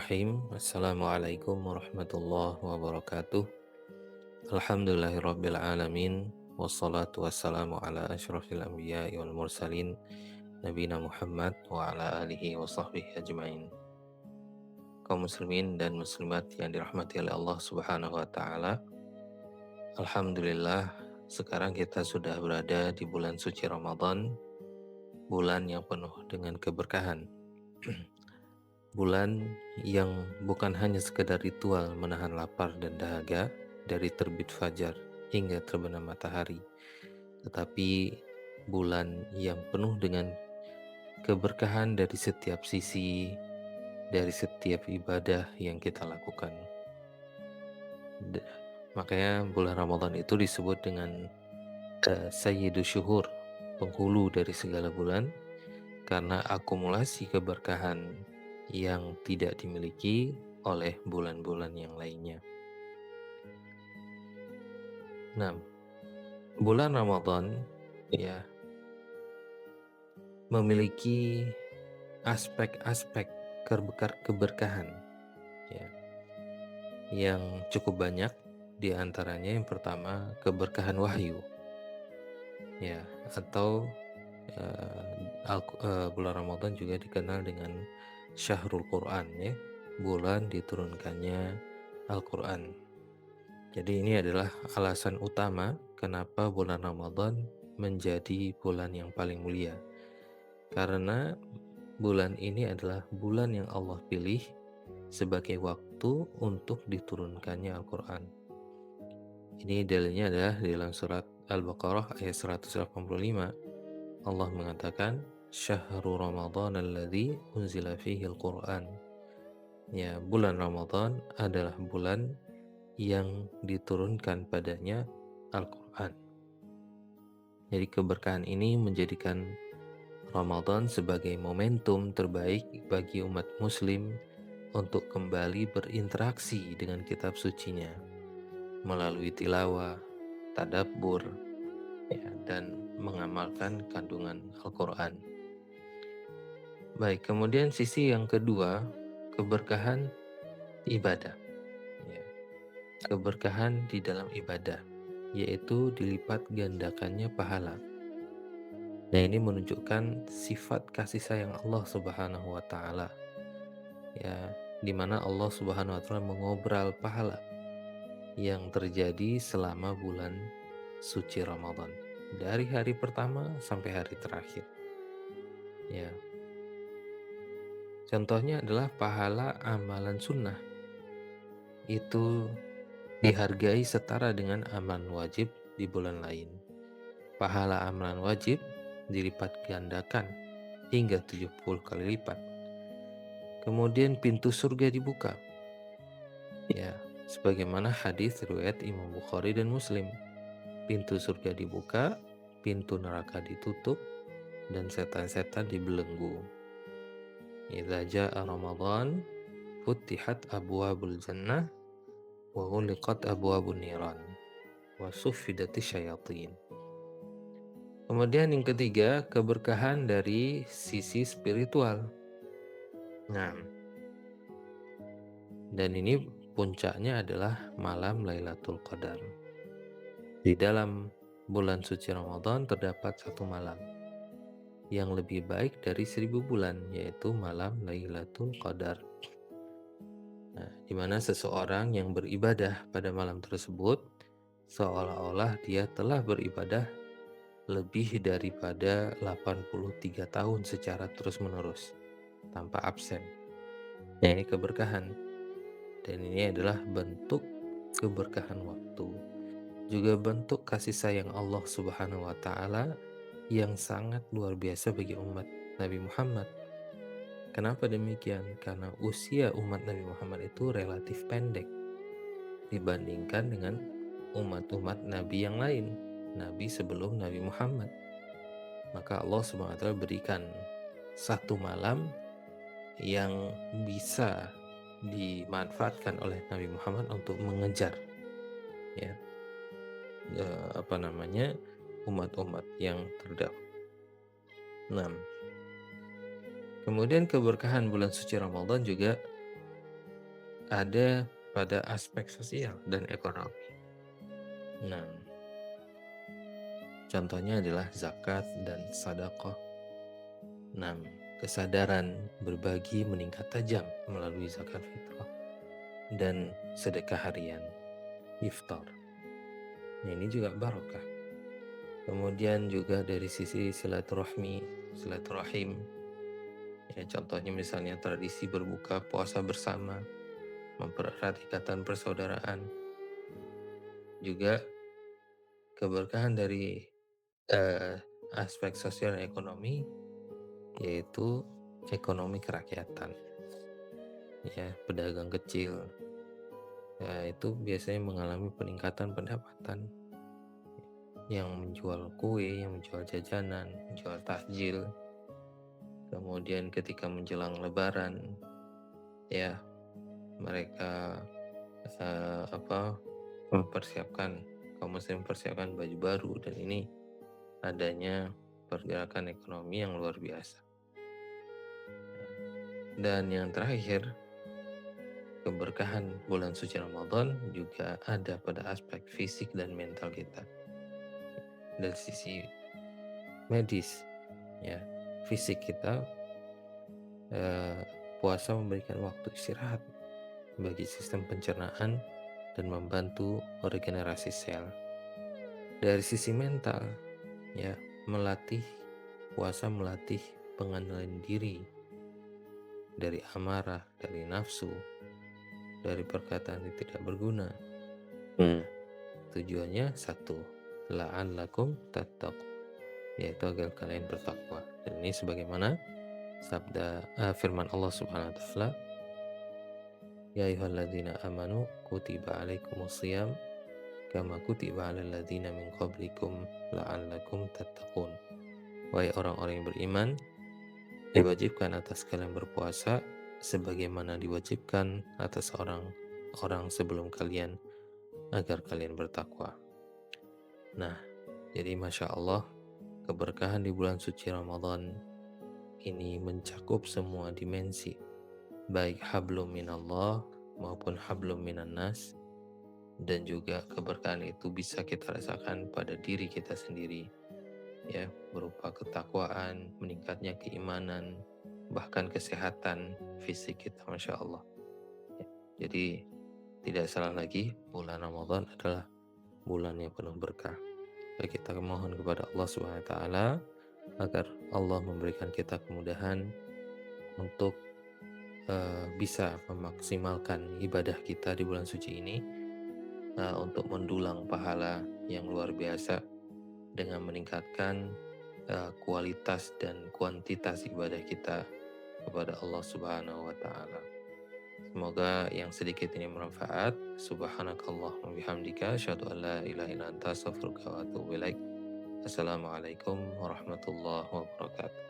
Bismillahirrahmanirrahim. Assalamualaikum warahmatullahi wabarakatuh. Alhamdulillahirabbil alamin. Wassalatu wassalamu ala asyrafil anbiya'i wal mursalin nabiyina Muhammad wa ala alihi wa sahbihi ajmain. Kaum muslimin dan muslimat yang dirahmati oleh Allah Subhanahu wa taala. Alhamdulillah, sekarang kita sudah berada di bulan suci Ramadan, bulan yang penuh dengan keberkahan. Bulan yang bukan hanya sekedar ritual menahan lapar dan dahaga dari terbit fajar hingga terbenam matahari, tetapi bulan yang penuh dengan keberkahan dari setiap sisi, dari setiap ibadah yang kita lakukan. Makanya bulan Ramadan itu disebut dengan Sayyidus Syuhur, penghulu dari segala bulan, karena akumulasi keberkahan yang tidak dimiliki oleh bulan-bulan yang lainnya. Nah, bulan Ramadan ya memiliki aspek-aspek keberkahan ya yang cukup banyak. Di antaranya yang pertama, keberkahan wahyu ya, atau bulan Ramadan juga dikenal dengan Syahrul Quran ya, bulan diturunkannya Al-Quran. Jadi ini adalah alasan utama kenapa bulan Ramadan menjadi bulan yang paling mulia. Karena bulan ini adalah bulan yang Allah pilih sebagai waktu untuk diturunkannya Al-Quran. Ini dalilnya adalah di dalam surat Al-Baqarah ayat 185. Allah mengatakan, Syahrul Ramadan alladzi unzila fihi al-Quran. Ya, bulan Ramadan adalah bulan yang diturunkan padanya Al-Quran. Jadi keberkahan ini menjadikan Ramadan sebagai momentum terbaik bagi umat muslim untuk kembali berinteraksi dengan kitab sucinya melalui tilawah, tadabbur, ya, dan mengamalkan kandungan Al-Quran. Baik, kemudian sisi yang kedua, keberkahan ibadah. Ya, keberkahan di dalam ibadah, yaitu dilipat gandakannya pahala. Nah, ini menunjukkan sifat kasih sayang Allah Subhanahu wa taala. Ya, di mana Allah Subhanahu wa taala mengobral pahala yang terjadi selama bulan suci Ramadan, dari hari pertama sampai hari terakhir. Ya. Contohnya adalah pahala amalan sunnah. Itu dihargai setara dengan amalan wajib di bulan lain. Pahala amalan wajib dilipat gandakan hingga 70 kali lipat. Kemudian pintu surga dibuka. Ya, sebagaimana hadis riwayat Imam Bukhari dan Muslim. Pintu surga dibuka, pintu neraka ditutup, dan setan-setan dibelenggu. Idza jaa Ramadan futihat abwabul jannah wa ghuliqat abwabun niran wa suffidatis syayatin. Kemudian yang ketiga, keberkahan dari sisi spiritual. Nah, dan ini puncaknya adalah malam Lailatul Qadar. Di dalam bulan suci Ramadan terdapat satu malam yang lebih baik dari 1000 bulan, yaitu malam Lailatul Qadar. Nah, di mana seseorang yang beribadah pada malam tersebut seolah-olah dia telah beribadah lebih daripada 83 tahun secara terus-menerus tanpa absen. Nah, ini keberkahan, dan ini adalah bentuk keberkahan waktu, juga bentuk kasih sayang Allah Subhanahu wa taala yang sangat luar biasa bagi umat Nabi Muhammad. Kenapa demikian? Karena usia umat Nabi Muhammad itu relatif pendek dibandingkan dengan umat-umat Nabi yang lain, Nabi sebelum Nabi Muhammad. Maka Allah SWT berikan satu malam yang bisa dimanfaatkan oleh Nabi Muhammad untuk mengejar ya umat-umat yang terdahulu. 6. Kemudian keberkahan bulan suci Ramadan juga ada pada aspek sosial dan ekonomi. Nah, contohnya adalah zakat dan sedekah. 6. Kesadaran berbagi meningkat tajam melalui zakat fitrah dan sedekah harian, iftar. Nah, ini juga barokah. Kemudian juga dari sisi silaturahim. Ya, contohnya misalnya tradisi berbuka puasa bersama, mempererat ikatan persaudaraan. Juga keberkahan dari aspek sosial dan ekonomi, yaitu ekonomi kerakyatan. Ya, pedagang kecil, ya, itu biasanya mengalami peningkatan pendapatan, yang menjual kue, yang menjual jajanan, menjual takjil. Kemudian ketika menjelang lebaran, ya, mereka mempersiapkan, kaum muslim mempersiapkan baju baru, dan ini adanya pergerakan ekonomi yang luar biasa. Dan yang terakhir, keberkahan bulan suci Ramadan juga ada pada aspek fisik dan mental kita. Dari sisi medis, ya, fisik kita, puasa memberikan waktu istirahat bagi sistem pencernaan dan membantu regenerasi sel. Dari sisi mental, ya, puasa melatih pengendalian diri dari amarah, dari nafsu, dari perkataan yang tidak berguna. Tujuannya satu, la'allakum tattaqun, yaitu agar kalian bertakwa. Dan ini sebagaimana firman Allah Subhanahu wa taala, ya ayyuhalladzina amanu kutiba alaikumusiyam kama kutiba alal ladzina min qablikum la'allakum tattaqun. Wahai orang-orang yang beriman, diwajibkan atas kalian berpuasa sebagaimana diwajibkan atas orang sebelum kalian agar kalian bertakwa. Nah, jadi Masya Allah, keberkahan di bulan suci Ramadan ini mencakup semua dimensi, baik hablum minallah maupun hablum minan nas, dan juga keberkahan itu bisa kita rasakan pada diri kita sendiri, ya, berupa ketakwaan, meningkatnya keimanan, bahkan kesehatan fisik kita, Masya Allah. Ya, jadi tidak salah lagi, bulan Ramadan adalah bulan yang penuh berkah. Jadi kita mohon kepada Allah Subhanahu wa taala agar Allah memberikan kita kemudahan untuk bisa memaksimalkan ibadah kita di bulan suci ini, untuk mendulang pahala yang luar biasa dengan meningkatkan kualitas dan kuantitas ibadah kita kepada Allah Subhanahu wa taala. Semoga yang sedikit ini bermanfaat. Subhanakallahumma bihamdika asyhadu an la ilaha illa anta astaghfiruka wa atubu ilaik. Assalamualaikum warahmatullahi wabarakatuh.